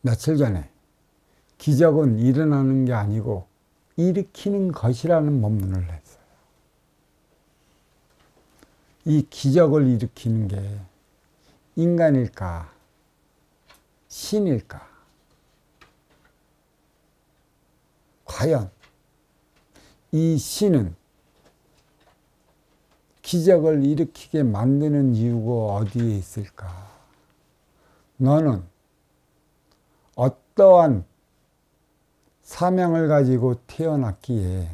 며칠 전에 기적은 일어나는 게 아니고 일으키는 것이라는 본문을 했어요. 이 기적을 일으키는 게 인간일까? 신일까? 과연 이 신은 기적을 일으키게 만드는 이유가 어디에 있을까? 너는 어떠한 사명을 가지고 태어났기에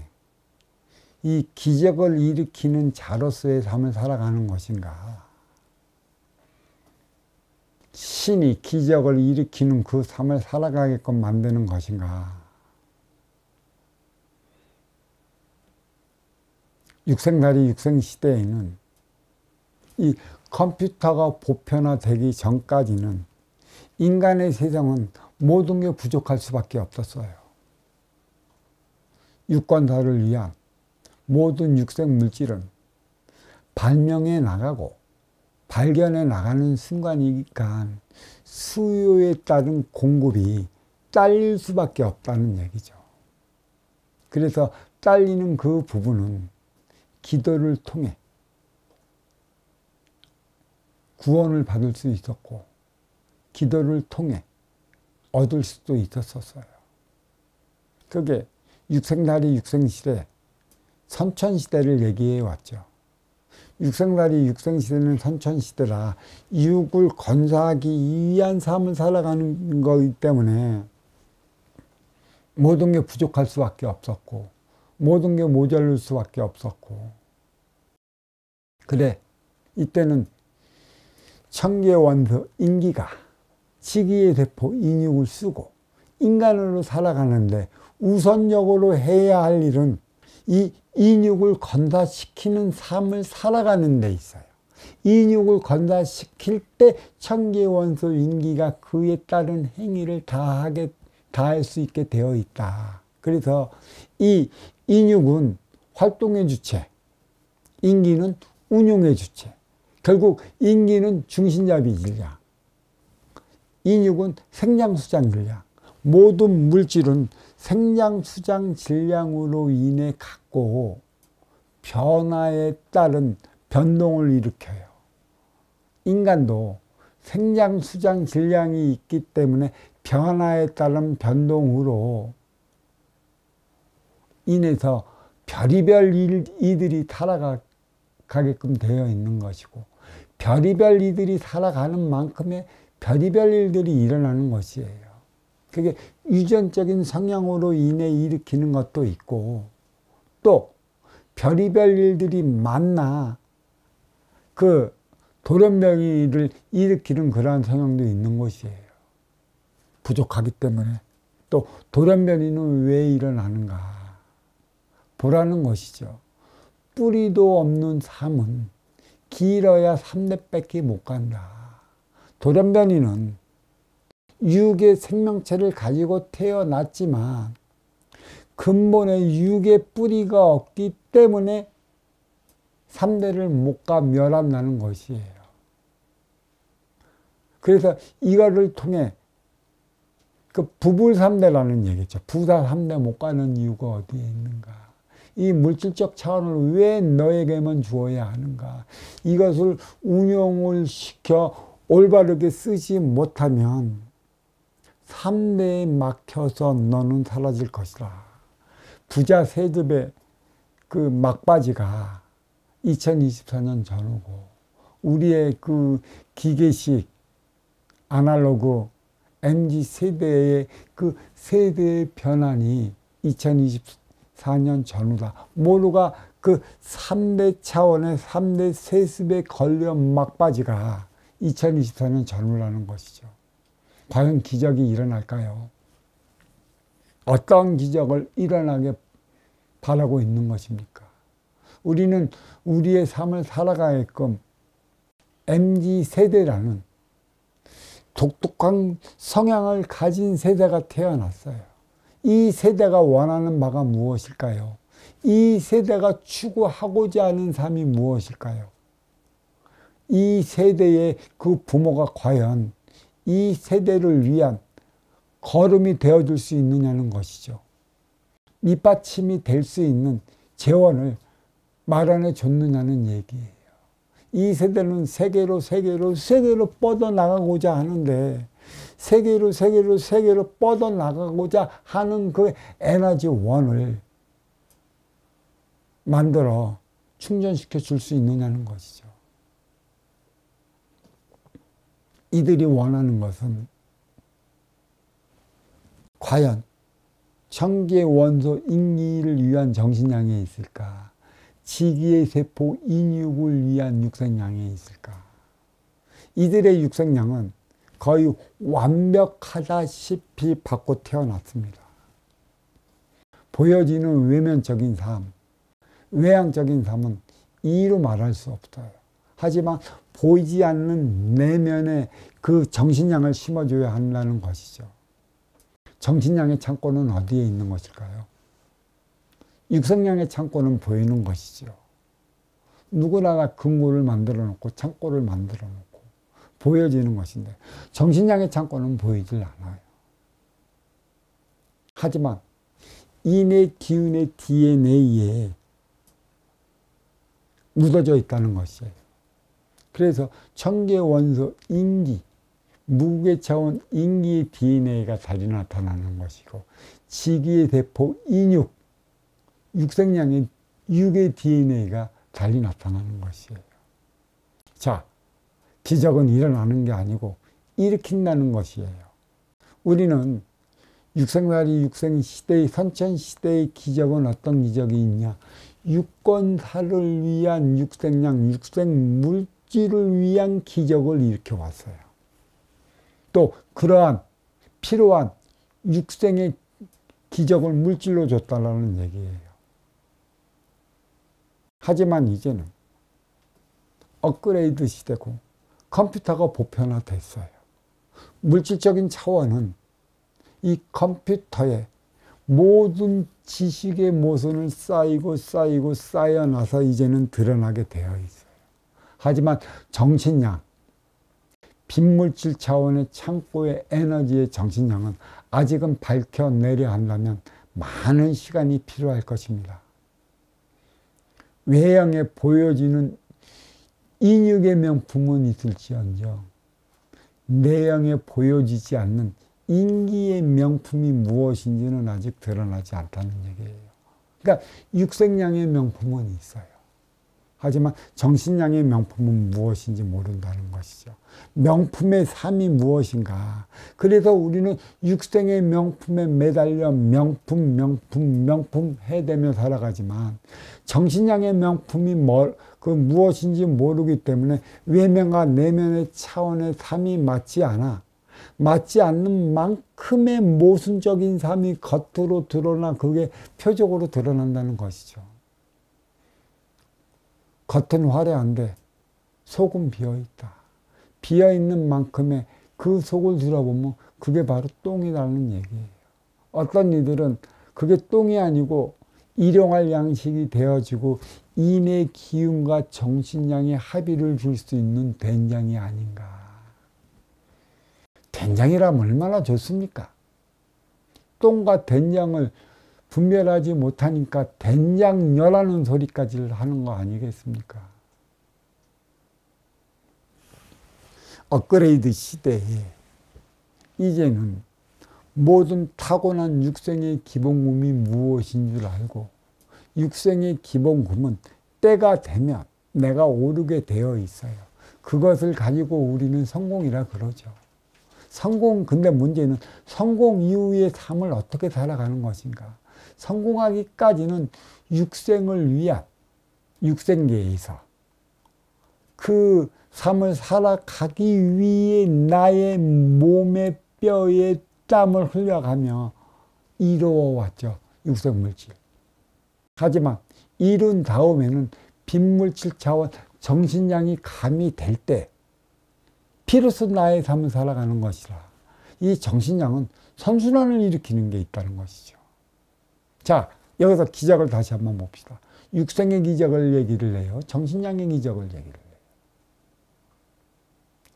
이 기적을 일으키는 자로서의 삶을 살아가는 것인가? 신이 기적을 일으키는 그 삶을 살아가게끔 만드는 것인가? 육생살이 육생시대에는 이 컴퓨터가 보편화되기 전까지는 인간의 세상은 모든 게 부족할 수밖에 없었어요. 유권사를 위한 모든 육생 물질은 발명해 나가고 발견해 나가는 순간이니까 수요에 따른 공급이 딸릴 수밖에 없다는 얘기죠. 그래서 딸리는 그 부분은 기도를 통해 구원을 받을 수 있었고 기도를 통해 얻을 수도 있었어요. 그게 육생살이 육생시대, 선천시대를 얘기해 왔죠. 육생살이 육생시대는 선천시대라 육을 건사하기 위한 삶을 살아가는 거기 때문에 모든 게 부족할 수밖에 없었고 모든 게 모자랄 수밖에 없었고 그래 이때는 천계원서 인기가 치기의 대포 인육을 쓰고 인간으로 살아가는데 우선적으로 해야 할 일은 이 인육을 건사시키는 삶을 살아가는 데 있어요. 인육을 건사시킬 때 천계원소 인기가 그에 따른 행위를 다 할 수 있게 되어 있다. 그래서 이 인육은 활동의 주체, 인기는 운용의 주체. 결국 인기는 중신잡이 질량, 인육은 생장수장 질량. 모든 물질은 생장수장 질량으로 인해 갖고 변화에 따른 변동을 일으켜요. 인간도 생장수장 질량이 있기 때문에 변화에 따른 변동으로 인해서 별의별 이들이 살아가게끔 되어 있는 것이고 별의별 이들이 살아가는 만큼의 별의별 일들이 일어나는 것이에요. 그게 유전적인 성향으로 인해 일으키는 것도 있고 또 별의별 일들이 많나 그 돌연변이를 일으키는 그러한 성향도 있는 것이에요. 부족하기 때문에 또 돌연변이는 왜 일어나는가 보라는 것이죠. 뿌리도 없는 삶은 길어야 3대밖에 못 간다. 돌연변이는 육의 생명체를 가지고 태어났지만 근본에 육의 뿌리가 없기 때문에 3대를 못 가 멸한다는 것이에요. 그래서 이거를 통해 그 부불3대라는 얘기죠. 부사 3대 못 가는 이유가 어디에 있는가? 이 물질적 차원을 왜 너에게만 주어야 하는가? 이것을 운용을 시켜 올바르게 쓰지 못하면 3대에 막혀서 너는 사라질 것이다. 부자 세습의 그 막바지가 2024년 전후고 우리의 그 기계식 아날로그 MZ 세대의 그 세대의 변환이 2024년 전후다. 모두가 그 3대 차원의 3대 세습에 걸려 막바지가 2024년 전후라는 것이죠. 과연 기적이 일어날까요? 어떤 기적을 일어나게 바라고 있는 것입니까? 우리는 우리의 삶을 살아가게끔 MZ세대라는 독특한 성향을 가진 세대가 태어났어요. 이 세대가 원하는 바가 무엇일까요? 이 세대가 추구하고자 하는 삶이 무엇일까요? 이 세대의 그 부모가 과연 이 세대를 위한 걸음이 되어줄 수 있느냐는 것이죠. 밑받침이 될 수 있는 재원을 마련해 줬느냐는 얘기예요. 이 세대는 세계로 뻗어나가고자 하는데 세계로 뻗어나가고자 하는 그 에너지원을 만들어 충전시켜 줄 수 있느냐는 것이죠. 이들이 원하는 것은 과연 천기의 원소 인기를 위한 정신량에 있을까? 지기의 세포 인육을 위한 육생량에 있을까? 이들의 육생량은 거의 완벽하다시피 받고 태어났습니다. 보여지는 외면적인 삶, 외향적인 삶은 이로 말할 수 없어요. 하지만 보이지 않는 내면에 그 정신량을 심어줘야 한다는 것이죠. 정신량의 창고는 어디에 있는 것일까요? 육성량의 창고는 보이는 것이죠. 누구나가 금고를 만들어 놓고 창고를 만들어 놓고 보여지는 것인데 정신량의 창고는 보이질 않아요. 하지만 인의 기운의 DNA에 묻어져 있다는 것이에요. 그래서 천계 원소 인기, 무게 차원 인기의 DNA가 달리 나타나는 것이고 지기의 세포 인육, 육생량의 육의 DNA가 달리 나타나는 것이에요. 자, 기적은 일어나는 게 아니고 일으킨다는 것이에요. 우리는 육생살이 육생시대의 선천시대의 기적은 어떤 기적이 있냐? 육건사를 위한 육생량, 육생물질을 위한 기적을 일으켜왔어요. 또 그러한 필요한 육생의 기적을 물질로 줬다라는 얘기예요. 하지만 이제는 업그레이드 시대고 컴퓨터가 보편화됐어요. 물질적인 차원은 이 컴퓨터에 모든 지식의 모순을 쌓여나서 이제는 드러나게 되어 있어요. 하지만 정신량, 빈물질 차원의 창고의 에너지의 정신량은 아직은 밝혀내려 한다면 많은 시간이 필요할 것입니다. 외형에 보여지는 인육의 명품은 있을지언정 내형에 보여지지 않는 인기의 명품이 무엇인지는 아직 드러나지 않다는 얘기예요. 그러니까 육생량의 명품은 있어요. 하지만 정신량의 명품은 무엇인지 모른다는 것이죠. 명품의 삶이 무엇인가. 그래서 우리는 육생의 명품에 매달려 명품 해대며 살아가지만 정신량의 명품이 무엇인지 모르기 때문에 외면과 내면의 차원의 삶이 맞지 않는 만큼의 모순적인 삶이 겉으로 드러나 그게 표적으로 드러난다는 것이죠. 겉은 화려한데 속은 비어있다. 비어있는 만큼의 그 속을 들어보면 그게 바로 똥이라는 얘기예요. 어떤 이들은 그게 똥이 아니고 일용할 양식이 되어지고 인의 기운과 정신량의 합의를 줄 수 있는 된장이 아닌가. 된장이라면 얼마나 좋습니까? 똥과 된장을 분별하지 못하니까 된장녀라는 소리까지 하는 거 아니겠습니까? 업그레이드 시대에 이제는 모든 타고난 육생의 기본금이 무엇인 줄 알고 육생의 기본금은 때가 되면 내가 오르게 되어 있어요. 그것을 가지고 우리는 성공이라 그러죠. 근데 문제는 성공 이후의 삶을 어떻게 살아가는 것인가. 성공하기까지는 육생을 위한 육생계에서 그 삶을 살아가기 위해 나의 몸에 뼈에 땀을 흘려가며 이루어왔죠. 육생물질. 하지만 이룬 다음에는 빈물질 차원 정신량이 가미될 때 비로소 나의 삶을 살아가는 것이라. 이 정신량은 선순환을 일으키는 게 있다는 것이죠. 자, 여기서 기적을 다시 한번 봅시다. 육생의 기적을 얘기를 해요. 정신량의 기적을 얘기를 해요.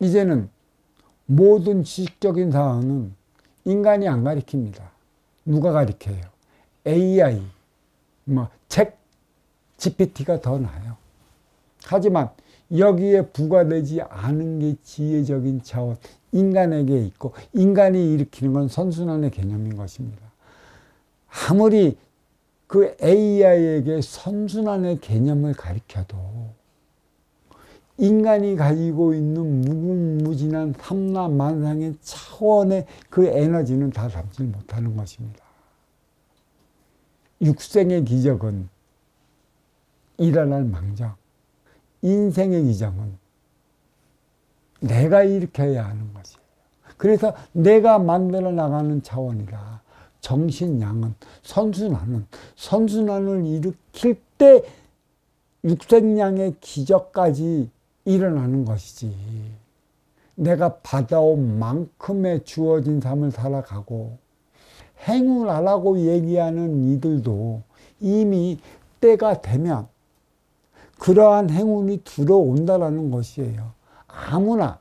이제는 모든 지식적인 사항은 인간이 안 가르칩니다. 누가 가르쳐요? AI, 책 GPT가 더 나아요. 하지만 여기에 부과되지 않은 게 지혜적인 차원, 인간에게 있고, 인간이 일으키는 건 선순환의 개념인 것입니다. 아무리 그 AI에게 선순환의 개념을 가르쳐도 인간이 가지고 있는 무궁무진한 삼라만상의 차원의 그 에너지는 다 담지 못하는 것입니다. 육생의 기적은 일어날 망정, 인생의 기적은 내가 일으켜야 하는 것이에요. 그래서 내가 만들어 나가는 차원이라 정신양은 선순환을 일으킬 때 육생양의 기적까지 일어나는 것이지. 내가 받아온 만큼의 주어진 삶을 살아가고 행운하라고 얘기하는 이들도 이미 때가 되면 그러한 행운이 들어온다라는 것이에요. 아무나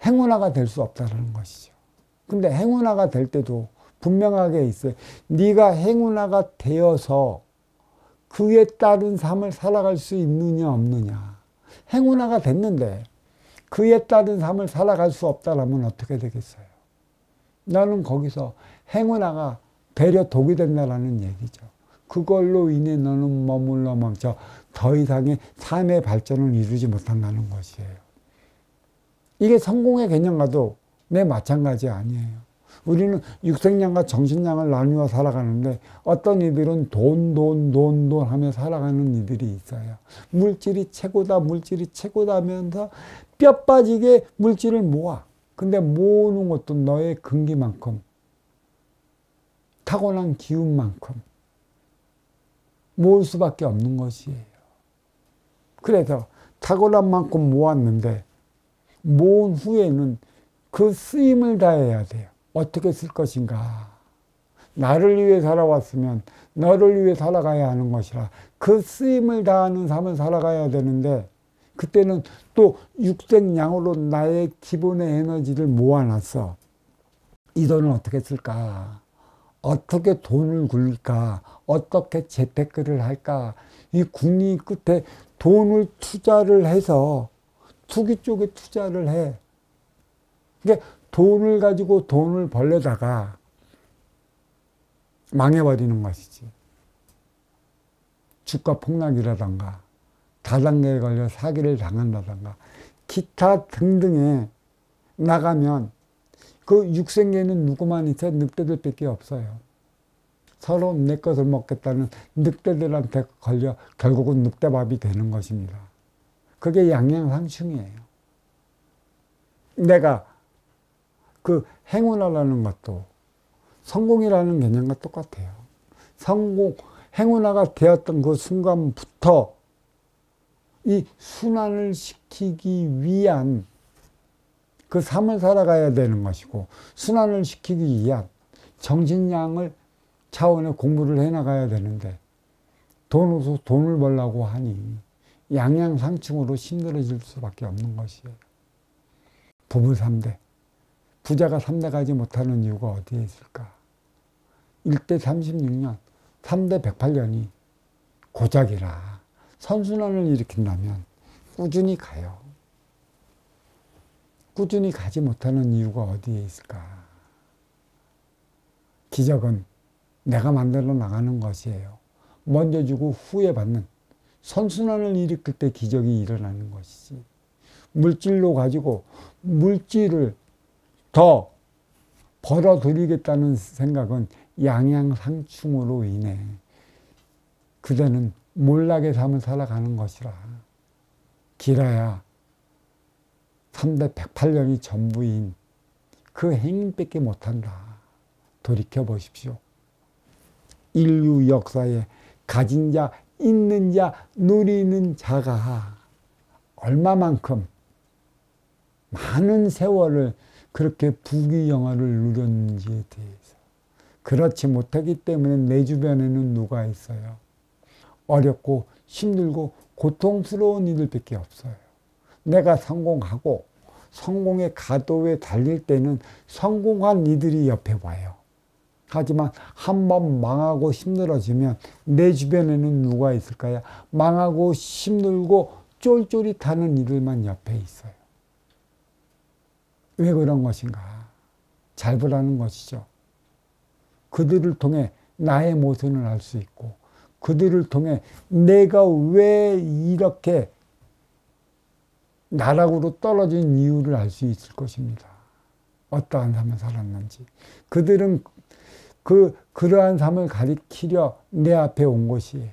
행운아가 될 수 없다는 것이죠. 근데 행운아가 될 때도 분명하게 있어요. 네가 행운아가 되어서 그에 따른 삶을 살아갈 수 있느냐 없느냐. 행운아가 됐는데 그에 따른 삶을 살아갈 수 없다라면 어떻게 되겠어요? 나는 거기서 행운아가 되려 독이 된다라는 얘기죠. 그걸로 인해 너는 머물러 멈춰 더 이상의 삶의 발전을 이루지 못한다는 것이에요. 이게 성공의 개념과도 내 마찬가지 아니에요. 우리는 육생량과 정신량을 나누어 살아가는데 어떤 이들은 돈 하며 살아가는 이들이 있어요. 물질이 최고다 하면서 뼈 빠지게 물질을 모아. 근데 모으는 것도 너의 근기만큼, 타고난 기운만큼 모을 수밖에 없는 것이에요. 그래서 타고난 만큼 모았는데 모은 후에는 그 쓰임을 다해야 돼요. 어떻게 쓸 것인가. 나를 위해 살아왔으면 너를 위해 살아가야 하는 것이라 그 쓰임을 다하는 삶을 살아가야 되는데 그때는 또 육생양으로 나의 기본의 에너지를 모아놨어. 이 돈을 어떻게 쓸까? 어떻게 돈을 굴릴까? 어떻게 재테크를 할까? 이 궁리 끝에 돈을 투자를 해서 투기 쪽에 투자를 해. 그러니까 돈을 가지고 돈을 벌려다가 망해버리는 것이지. 주가 폭락이라던가 다단계에 걸려 사기를 당한다던가 기타 등등에 나가면 그 육생계는 누구만 있어? 늑대들밖에 없어요. 서로 내 것을 먹겠다는 늑대들한테 걸려 결국은 늑대밥이 되는 것입니다. 그게 양양상충이에요. 내가 그 행운아라는 것도 성공이라는 개념과 똑같아요. 행운아가 되었던 그 순간부터 이 순환을 시키기 위한 그 삶을 살아가야 되는 것이고 순환을 시키기 위한 정신량을 차원의 공부를 해나가야 되는데 돈을 벌려고 하니 양양상충으로 힘들어질 수밖에 없는 것이에요. 부부 3대. 부자가 3대 가지 못하는 이유가 어디에 있을까? 1대 36년, 3대 108년이 고작이라 선순환을 일으킨다면 꾸준히 가요. 꾸준히 가지 못하는 이유가 어디에 있을까? 기적은 내가 만들어 나가는 것이에요. 먼저 주고 후에 받는 선순환을 일으킬 때 기적이 일어나는 것이지. 물질로 가지고 물질을 더 벌어들이겠다는 생각은 양양상충으로 인해 그대는 몰락의 삶을 살아가는 것이라. 길어야 3대 108년이 전부인 그 행인밖에 못한다. 돌이켜보십시오. 인류 역사에 가진 자, 있는 자, 누리는 자가 얼마만큼 많은 세월을 그렇게 부귀영화를 누렸는지에 대해서 그렇지 못하기 때문에 내 주변에는 누가 있어요? 어렵고 힘들고 고통스러운 이들밖에 없어요. 내가 성공하고 성공의 가도에 달릴 때는 성공한 이들이 옆에 와요. 하지만 한번 망하고 힘들어지면 내 주변에는 누가 있을까요? 망하고 힘들고 쫄쫄이타는 이들만 옆에 있어요. 왜 그런 것인가? 잘 보라는 것이죠. 그들을 통해 나의 모습을 알 수 있고 그들을 통해 내가 왜 이렇게 나락으로 떨어진 이유를 알 수 있을 것입니다. 어떠한 삶을 살았는지. 그들은 그러한 삶을 가리키려 내 앞에 온 것이에요.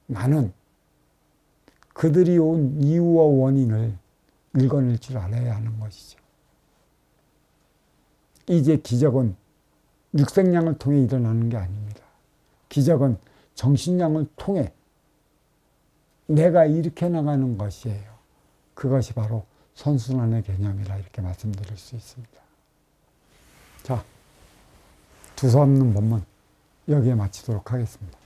나는 그들이 온 이유와 원인을 읽어낼 줄 알아야 하는 것이죠. 이제 기적은 육생양을 통해 일어나는 게 아닙니다. 기적은 정신양을 통해 내가 일으켜 나가는 것이에요. 그것이 바로 선순환의 개념이라 이렇게 말씀드릴 수 있습니다. 자, 두서없는 본문 여기에 마치도록 하겠습니다.